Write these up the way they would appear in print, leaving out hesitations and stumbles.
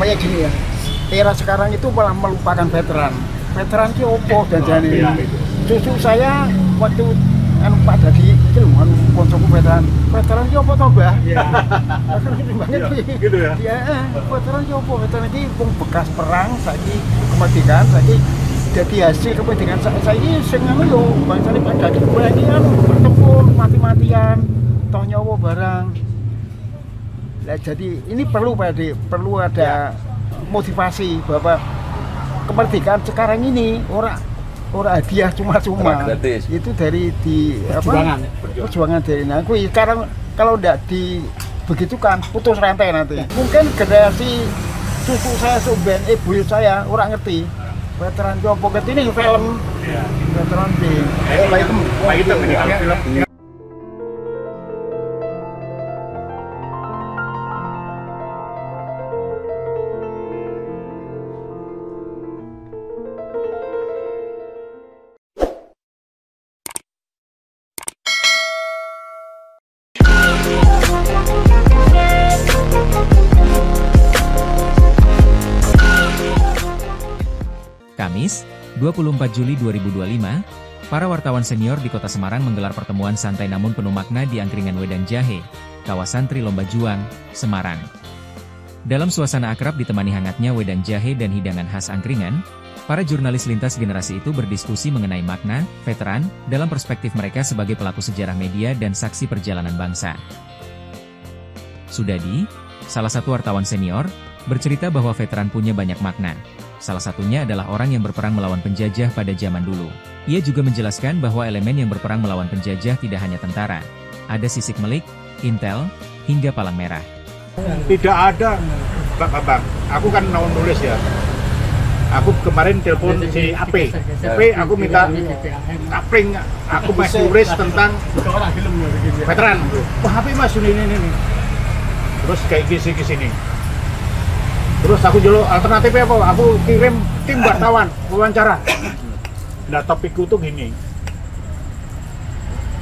kayak gini ya, era sekarang itu malah melupakan veteran. Veteran ki opo dan jane. Cucu saya waktu Pak Dadi iki lho koncoku veteran. Veteran ki opo to, Mbah? Iya. Gitu ya. Iya, veteran ki opo? Veteran iki wong bekas perang saiki kemerdekaan saiki jadi hasil kemerdekaan saiki sing anu lho, bangsane Pak Dadi iki anu bertempur mati-matian toh nyawa barang. Nah, jadi ini perlu Pak Ade, perlu ada motivasi bahwa kemerdekaan sekarang ini orang hadiah cuma-cuma. Itu dari perjuangan dari aku. Sekarang kalau tidak dibegitukan putus rantai nanti. Mungkin generasi suku saya, suben ibu saya orang ngerti. Veteran Jopo ini film. Veteran di Pak Hitam ini film. Kamis, 24 Juli 2025, para wartawan senior di Kota Semarang menggelar pertemuan santai namun penuh makna di Angkringan Wedang Jahe, kawasan Trilomba Juang, Semarang. Dalam suasana akrab ditemani hangatnya wedang jahe dan hidangan khas angkringan, para jurnalis lintas generasi itu berdiskusi mengenai makna veteran dalam perspektif mereka sebagai pelaku sejarah media dan saksi perjalanan bangsa. Sudadi, salah satu wartawan senior, bercerita bahwa veteran punya banyak makna. Salah satunya adalah orang yang berperang melawan penjajah pada zaman dulu. Ia juga menjelaskan bahwa elemen yang berperang melawan penjajah tidak hanya tentara. Ada sisik melik, intel, hingga palang merah. Tidak ada, Bang. Aku kan nulis ya. Aku kemarin telepon si AP, aku minta kapling, aku masih tulis tentang veteran. Wah, HP Mas ini. Terus kayak gini. Terus aku jelo alternatifnya apa? Aku kirim tim wartawan wawancara. Nah, topikku tuh gini.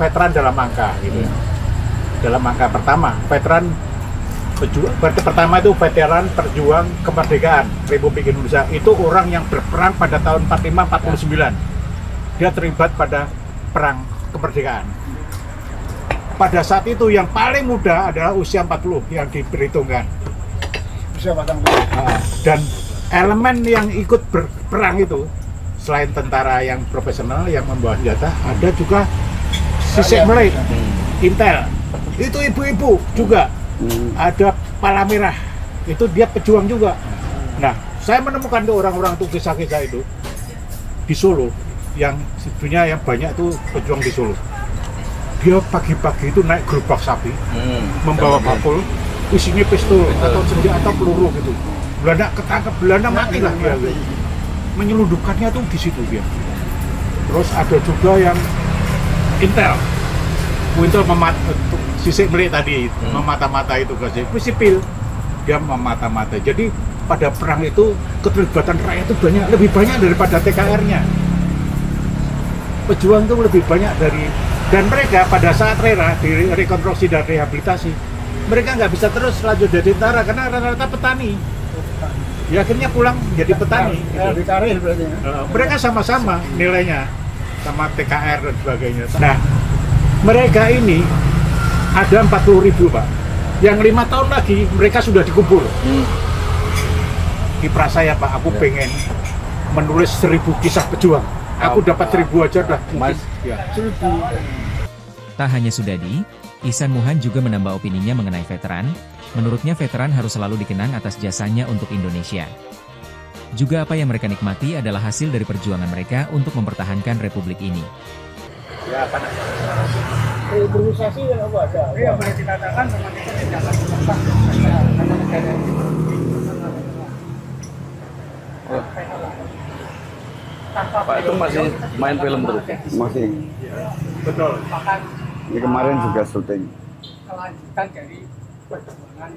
Veteran dalam angka gitu ya. Dalam angka pertama, veteran pejuang. Berarti pertama itu veteran perjuang kemerdekaan Republik Indonesia. Itu orang yang berperang pada tahun 45-49. Dia terlibat pada perang kemerdekaan. Pada saat itu yang paling muda adalah usia 40 yang diperhitungkan. Dan elemen yang ikut berperang itu selain tentara yang profesional yang membawa senjata, ada juga sisik melik, intel, itu ibu-ibu juga, ada palang merah, itu dia pejuang juga. Nah, saya menemukan tuh orang-orang tuh kisah-kisah itu di Solo, yang sebenarnya yang banyak tuh pejuang di Solo. Dia pagi-pagi itu naik gerobak sapi, membawa bakul, isinya pistol atau senjata atau peluru gitu. Belanda ketangkep, Belanda mati lah dia. Menyelundupkannya tuh di situ dia. Terus ada juga yang intel sisik melik tadi, memata-mata itu kasih. Itu sipil, dia memata-mata. Jadi pada perang itu keterlibatan rakyat itu lebih banyak daripada TKR-nya. Pejuang itu lebih banyak dari, dan mereka pada saat rela di rekonstruksi dan rehabilitasi, mereka nggak bisa terus lanjut jadi tentara karena rata-rata petani. Ya akhirnya pulang jadi petani. Lebih karir berarti. Mereka sama-sama nilainya sama TKR dan sebagainya. Nah, mereka ini ada 40.000 Pak. Yang 5 tahun lagi mereka sudah dikubur. Kiprah saya Pak, aku pengen menulis 1000 kisah pejuang. Aku dapat 1000 aja dah. Mas, ya. 1000. Tak hanya Sudadi, Ihsan Muhan juga menambah opininya mengenai veteran. Menurutnya veteran harus selalu dikenang atas jasanya untuk Indonesia. Juga apa yang mereka nikmati adalah hasil dari perjuangan mereka untuk mempertahankan republik ini. Ya, panas. Improvisasi yang apa ada? Iya, boleh dikatakan memang kita tidak akan berubah. Pak itu masih main film terus? Masih. Betul. Ini kemarin juga syuting. Kelanjutan dari perjuangan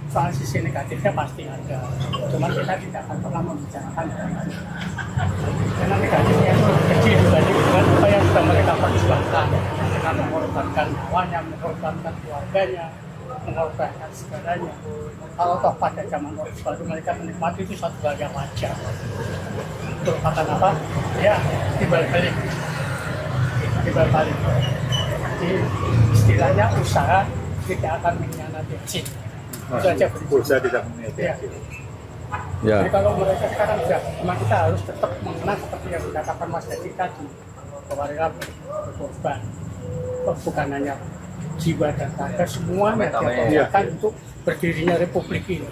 soal sisi negatifnya pasti ada, cuman kita tidak akan pernah membicarakan itu karena negatifnya itu kecil dibanding dengan apa yang sudah mereka perjuangkan dengan mengorbankan nyawanya, mengorbankan keluarganya, mengorbankan segalanya. Kalau toh pada zaman Orde Baru mereka menikmati itu satu hal yang wajar. Merupakan apa? Ya, timbal balik. Jadi istilahnya usaha tidak akan mengkhianati hasil. Itu aja Usaha tidak mengkhianati ya. hasil. Ya. Jadi kalau mereka sekarang sudah, memang kita harus tetap mengenal seperti yang dikatakan Mas Dedi tadi, bahwa mereka berkorban, bukan hanya jiwa dan raga, semuanya dikorbankan untuk berdirinya Republik ini.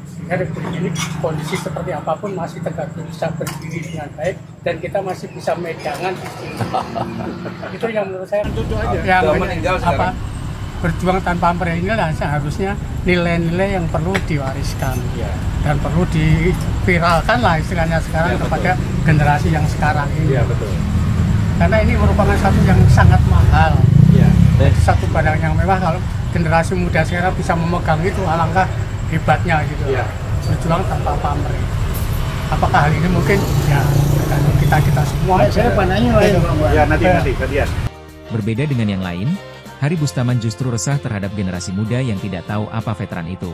Sehingga Republik ini kondisi seperti apapun masih tegak bisa berdiri dengan baik dan kita masih bisa megangan. Itu yang menurut saya itu aja. Yang meninggal apa? sekarang. Berjuang tanpa pamrih inilah seharusnya nilai-nilai yang perlu diwariskan dan perlu diviralkan lah istilahnya sekarang kepada generasi yang sekarang ini. Iya, betul. Karena ini merupakan satu yang sangat mahal. Iya. Satu barang yang mewah kalau generasi muda sekarang bisa memegang itu alangkah hebatnya gitu. Iya. Berjuang tanpa pamrih. Apakah hal ini mungkin ya tergantung kita semua. Saya panahnya lain, Bang. Ya, nanti gantian. Berbeda dengan yang lain, Hari Bustaman justru resah terhadap generasi muda yang tidak tahu apa veteran itu.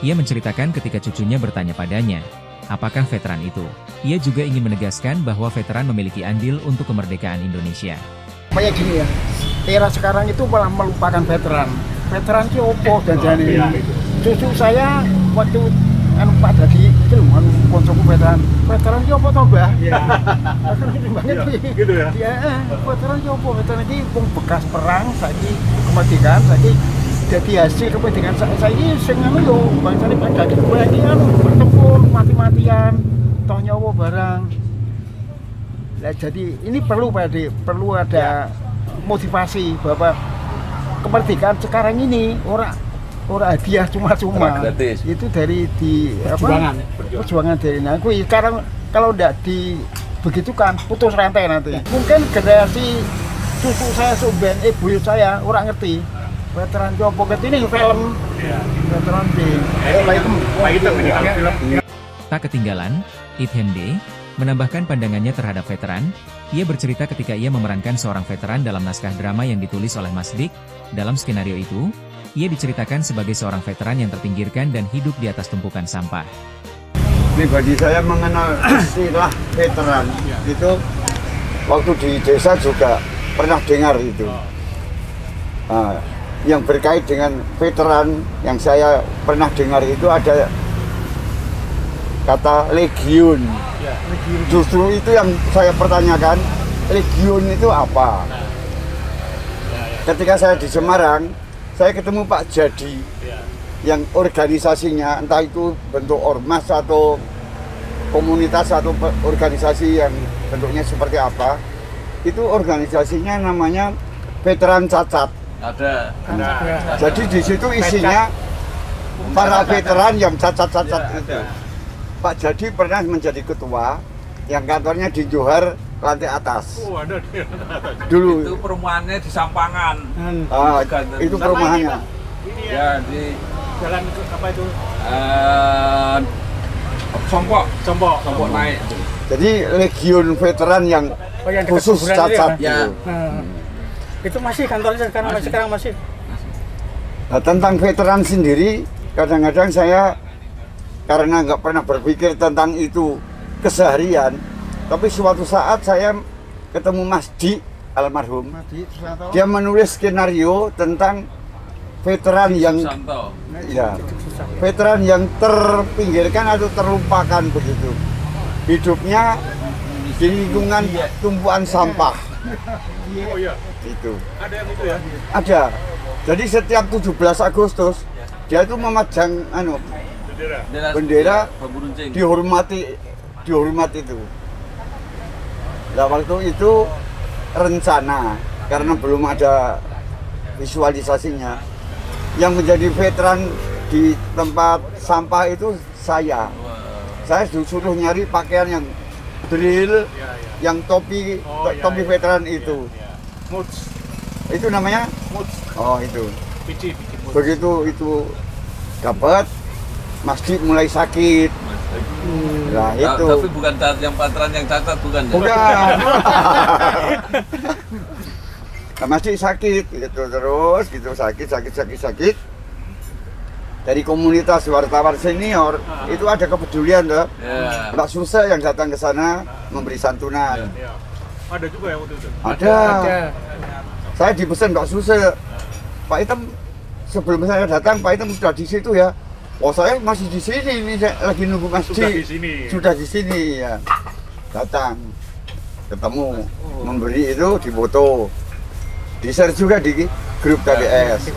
Ia menceritakan ketika cucunya bertanya padanya, apakah veteran itu? Ia juga ingin menegaskan bahwa veteran memiliki andil untuk kemerdekaan Indonesia. Kayak gini ya, era sekarang itu malah melupakan veteran. Veteran ki opo dan jane. Cucu saya waktu Pak Dadi itu loh, koncoku veteran ki opo to, Mbah? Iya. Gitu ya. Iya, veteran ki opo? Veteran iki wong bekas perang, saiki kemerdekaan, saiki dadi hasil kemerdekaan saiki sing anu yo bangsane Pak Dadi kuwi iki anu bertempur mati-matian, toh nyawa barang. Nah, jadi ini perlu Pak Ade, perlu ada motivasi bahwa kemerdekaan sekarang ini orang hadiah cuma-cuma. Itu dari perjuangan dari aku. Sekarang kalau tidak dibegitukan putus rantai nanti. Mungkin generasi cucu saya suben ibu saya orang ngerti. Veteran Jopo ini film. Veteran di film. Tak ketinggalan, Ibhen D menambahkan pandangannya terhadap veteran. Ia bercerita ketika ia memerankan seorang veteran dalam naskah drama yang ditulis oleh Mas Dik. Dalam skenario itu, ia diceritakan sebagai seorang veteran yang terpinggirkan dan hidup di atas tumpukan sampah. Pribadi saya mengenal istilah veteran itu waktu di desa juga pernah dengar itu. Nah, yang berkait dengan veteran yang saya pernah dengar itu ada kata legiun. Justru itu yang saya pertanyakan, legiun itu apa? Ketika saya di Semarang, saya ketemu Pak Jadi yang organisasinya entah itu bentuk ormas atau komunitas atau organisasi yang bentuknya seperti apa, itu organisasinya namanya Veteran Cacat. Ada. Jadi di situ isinya para veteran yang cacat-cacat itu. Pak Jadi pernah menjadi ketua yang kantornya di Johar lantai atas. Oh, ada di Dulu. Itu perumahannya di Sampangan. Itu perumahannya. Ya di jalan apa itu? Sompok naik. Jadi legiun veteran yang khusus cacat. Ya. Itu masih kantornya sekarang masih. Nah, tentang veteran sendiri, kadang-kadang saya karena nggak pernah berpikir tentang itu keseharian, tapi suatu saat saya ketemu Mas Di almarhum, dia menulis skenario tentang veteran yang veteran yang terpinggirkan atau terlupakan begitu, hidupnya di lingkungan tumpuan sampah. Oh iya. Itu Ada yang itu ya? ada. Jadi setiap 17 Agustus dia itu memajang bendera dihormati itu. Nah, waktu itu rencana karena belum ada visualisasinya, yang menjadi veteran di tempat sampah itu saya disuruh nyari pakaian yang drill, yang topi veteran itu. Itu namanya oh itu. Begitu itu dapat, Mas Dik mulai sakit. Nah, itu. Tapi bukan veteran yang cacat bukan. Bukan. masih sakit gitu terus gitu sakit. Dari komunitas wartawan senior itu ada kepedulian tuh. Mbak Suse yang datang ke sana memberi santunan. Ada juga yang waktu itu. Ada. Saya dipesan Mbak Suse, Pak Item sebelum saya datang Pak Item sudah di situ ya. Oh saya masih di sini ini saya lagi nunggu Mas Di. Sudah di sini ya. Datang ketemu memberi itu difoto. Di-share juga di grup KBS.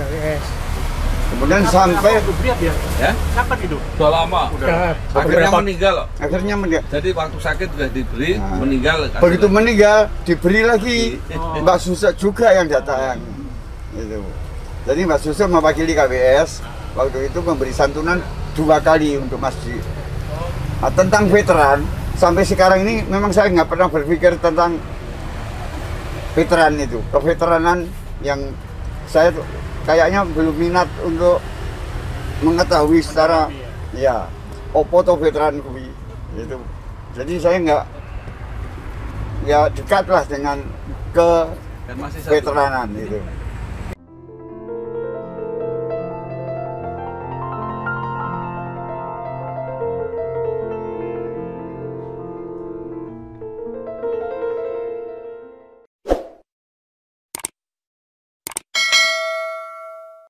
Kemudian sampai Ya? Kapan itu? Udah lama. Akhirnya meninggal. akhirnya meninggal. Jadi waktu sakit sudah diberi, Nah. meninggal. Begitu meninggal diberi lagi Mbak Suse juga yang datang. Itu. Jadi Mbak Suse mewakili KBS waktu itu memberi santunan 2 kali untuk masjid. Nah, tentang veteran sampai sekarang ini memang saya nggak pernah berpikir tentang veteran itu, keveteranan yang saya tuh kayaknya belum minat untuk mengetahui secara ya opo to veteran kuwi itu. Jadi saya nggak ya dekat lah dengan Dan masih satu. veteranan itu.